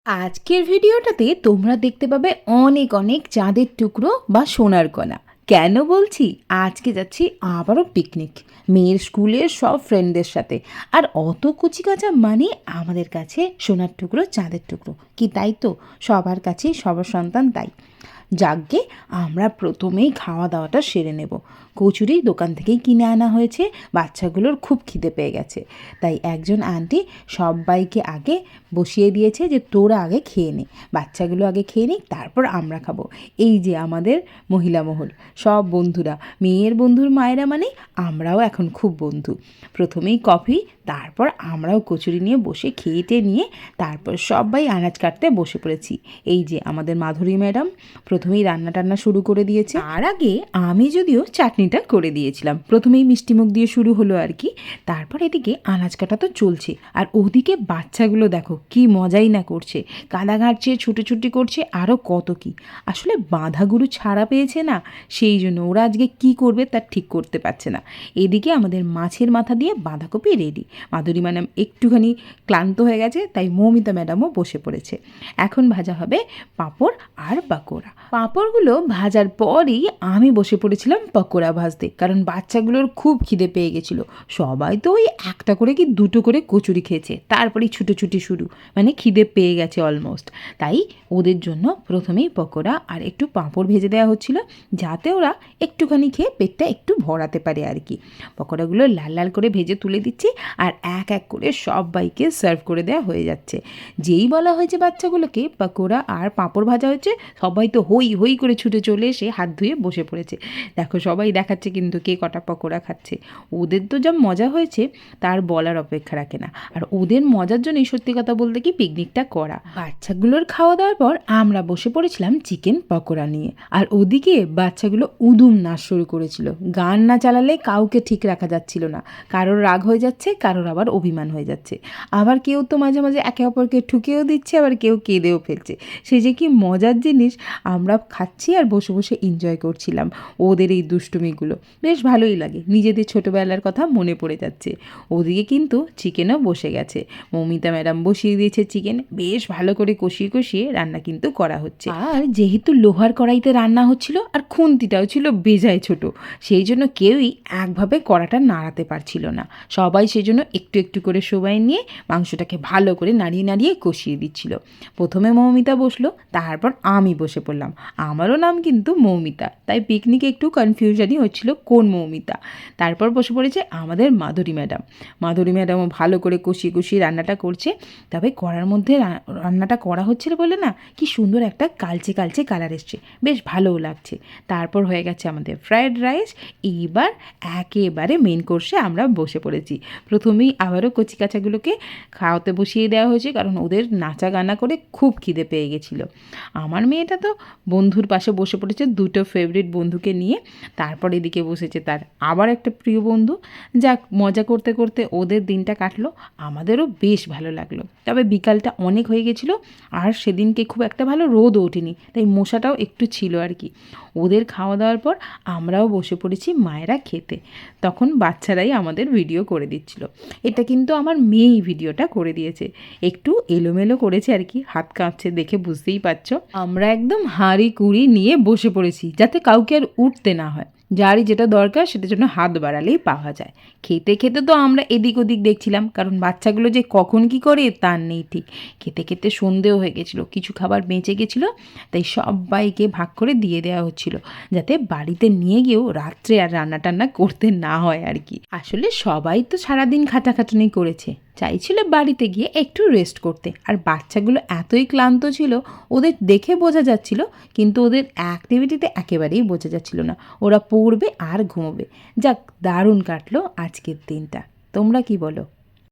আজকের ভিডিওটাতে তোমরা দেখতে পাবে অনেক অনেক চাঁদের টুকরো বা সোনার কণা। কেন বলছি? আজকে যাচ্ছি আবারও পিকনিক মেয়ের স্কুলের সব ফ্রেন্ডদের সাথে। আর অত কুচিকাচা মানে আমাদের কাছে সোনার টুকরো চাঁদের টুকরো কি, তাই তো? সবার কাছেই সবার সন্তান তাই। যাকগে, আমরা প্রথমেই খাওয়া দাওয়াটা সেরে নেব। কচুরি দোকান থেকেই কিনে আনা হয়েছে, বাচ্চাগুলোর খুব খিদে পেয়ে গেছে। তাই একজন আন্টি সবাইকে আগে বসিয়ে দিয়েছে যে তোরা আগে খেয়ে নে, বাচ্চাগুলো আগে খেয়ে নিক, তারপর আমরা খাবো। এই যে আমাদের মহিলা মহল, সব বন্ধুরা, মেয়ের বন্ধুর মায়েরা মানে আমরাও এখন খুব বন্ধু। প্রথমেই কফি, তারপর আমরাও কচুরি নিয়ে বসে খেয়েটে নিয়ে তারপর সবাই আনাজ কাটতে বসে পড়েছি। এই যে আমাদের মাধুরী ম্যাডাম প্রথমেই রান্না টান্না শুরু করে দিয়েছে। তার আগে আমি যদিও চাটনিটা করে দিয়েছিলাম, প্রথমেই মিষ্টিমুখ দিয়ে শুরু হলো আর কি। তারপর এদিকে আনাজ কাটা তো চলছে, আর ওদিকে বাচ্চাগুলো দেখো কি মজাই না করছে, কাদা ঘাঁটছে, ছুটোছুটি করছে, আরও কত কি। আসলে বাঁধাগুলো ছাড়া পেয়েছে না, সেই জন্য ওরা আজকে কি করবে তার ঠিক করতে পারছে না। এদিকে আমাদের মাছের মাথা দিয়ে বাঁধাকপি রেডি। মাধুরী ম্যাডাম একটুখানি ক্লান্ত হয়ে গেছে, তাই মৌমিতা ম্যাডামও বসে পড়েছে। এখন ভাজা হবে পাঁপড় আর পাকোড়া। পাঁপড়গুলো ভাজার পরই আমি বসে পড়েছিলাম পকোড়া ভাজতে, কারণ বাচ্চাগুলোর খুব খিদে পেয়ে গেছিলো। সবাই তো ওই একটা করে কি দুটো করে কচুরি খেয়েছে, তারপরেই ছুটোছুটি শুরু, মানে খিদে পেয়ে গেছে অলমোস্ট। তাই ওদের জন্য প্রথমেই পকোড়া আর একটু পাঁপড় ভেজে দেওয়া হচ্ছিল, যাতে ওরা একটুখানি খেয়ে পেটটা একটু ভরাতে পারে আর কি। পকোড়াগুলো লাল লাল করে ভেজে তুলে দিচ্ছি, আর এক এক করে সবাইকে সার্ভ করে দেওয়া হয়ে যাচ্ছে। যেই বলা হয়েছে বাচ্চাগুলোকে পকোড়া আর পাঁপড় ভাজা হচ্ছে, সবাই তো হই হই করে ছুটে চলে এসে হাত ধুয়ে বসে পড়েছে। দেখো সবাই দেখাচ্ছে কিন্তু কে কটা পকোড়া খাচ্ছে। ওদের তো যা মজা হয়েছে তার বলার অপেক্ষা রাখে না। আর ওদের মজার জন্যই সত্যি কথা বলতে কি পিকনিকটা করা। বাচ্চাগুলোর খাওয়া দাওয়ার পর আমরা বসে পড়েছিলাম চিকেন পকোড়া নিয়ে। আর ওদিকে বাচ্চাগুলো উদুম নাচ শুরু করেছিল। গান না চালালে কাউকে ঠিক রাখা যাচ্ছিল না, কারোর রাগ হয়ে যাচ্ছে, কারোর আবার অভিমান হয়ে যাচ্ছে। আবার কেউ তো মাঝে মাঝে একে অপরকে ঠুকেও দিচ্ছে, আবার কেউ কেঁদেও ফেলছে। সে যে কি মজার জিনিস, আমরা খাচ্ছি আর বসে বসে এনজয় করছিলাম ওদের এই দুষ্টুমিগুলো। বেশ ভালোই লাগে, নিজেদের ছোটোবেলার কথা মনে পড়ে যাচ্ছে। ওদিকে কিন্তু চিকেনও বসে গেছে, মৌমিতা ম্যাডাম বসিয়ে দিয়েছে চিকেন, বেশ ভালো করে কষিয়ে কষিয়ে রান্না কিন্তু করা হচ্ছে। আর যেহেতু লোহার কড়াইতে রান্না হচ্ছিল আর খুন্তিটাও ছিল বেজায় ছোট, সেই জন্য কেউই একভাবে কড়াটা নাড়াতে পারছিল না। সবাই সেই জন্য একটু একটু করে সবাই নিয়ে মাংসটাকে ভালো করে নাড়িয়ে নাড়িয়ে কষিয়ে দিচ্ছিল। প্রথমে মৌমিতা বসলো, তারপর আমি বসে পড়লাম। আমারও নাম কিন্তু মৌমিতা, তাই পিকনিকে একটু কনফিউশনই হচ্ছিল কোন মৌমিতা। তারপর বসে পড়েছে আমাদের মাধুরী ম্যাডাম। মাধুরী ম্যাডামও ভালো করে কষিয়ে কষিয়ে রান্নাটা করছে। তবে কড়ার মধ্যে রান্নাটা করা হচ্ছিল বলে না কি সুন্দর একটা কালচে কালচে কালার এসছে, বেশ ভালোও লাগছে। তারপর হয়ে গেছে আমাদের ফ্রায়েড রাইস। এইবার একেবারে মেন কোর্সে আমরা বসে পড়েছি। প্রথমেই আবারও কচিকাচাগুলোকে খাওয়াতে বসিয়ে দেওয়া হয়েছে, কারণ ওদের নাচা গানা করে খুব খিদে পেয়ে গেছিলো। আমার মেয়েটা তো বন্ধুর পাশে বসে পড়েছে দুটো ফেভারিট বন্ধুকে নিয়ে। তারপর এদিকে বসেছে তার আবার একটা প্রিয় বন্ধু। যাক, মজা করতে করতে ওদের দিনটা কাটলো, আমাদেরও বেশ ভালো লাগলো। তবে বিকালটা অনেক হয়ে গেছিলো, আর সেদিনকে খুব একটা ভালো রোদও ওঠেনি, তাই মশাটাও একটু ছিল আর কি। ওদের খাওয়া দাওয়ার পর আমরাও বসে পড়েছি মায়েরা খেতে। তখন বাচ্চারাই আমাদের ভিডিও করে দিচ্ছিল। এটা কিন্তু আমার মেয়েই ভিডিওটা করে দিয়েছে, একটু এলোমেলো করেছে আর কি, হাত কাঁপছে দেখে বুঝতেই পারছো। আমরা একদম হাঁড়ি কুড়ি নিয়ে বসে পড়েছি, যাতে কাউকে আর উঠতে না হয়, যারই যেটা দরকার সেটার জন্য হাত বাড়ালেই পাওয়া যায়। খেতে খেতে তো আমরা এদিক ওদিক দেখছিলাম, কারণ বাচ্চাগুলো যে কখন কি করে তার নেই ঠিক। খেতে খেতে সন্ধেও হয়ে গেছিলো, কিছু খাবার বেঁচে গেছিলো, তাই সবাইকে ভাগ করে দিয়ে দেওয়া হচ্ছিল, যাতে বাড়িতে নিয়ে গিয়েও রাত্রে আর রান্না টান্না করতে না হয় আর কি। আসলে সবাই তো সারাদিন খাটাখাটুনি করেছে, চাইছিল বাড়িতে গিয়ে একটু রেস্ট করতে। আর বাচ্চাগুলো এতই ক্লান্ত ছিল, ওদের দেখে বোঝা যাচ্ছিল, কিন্তু ওদের অ্যাক্টিভিটিতে একেবারেই বোঝা যাচ্ছিল না। ওরা পড়বে আর ঘুমোবে। যাক, দারুণ কাটলো আজকের দিনটা। তোমরা কি বলো?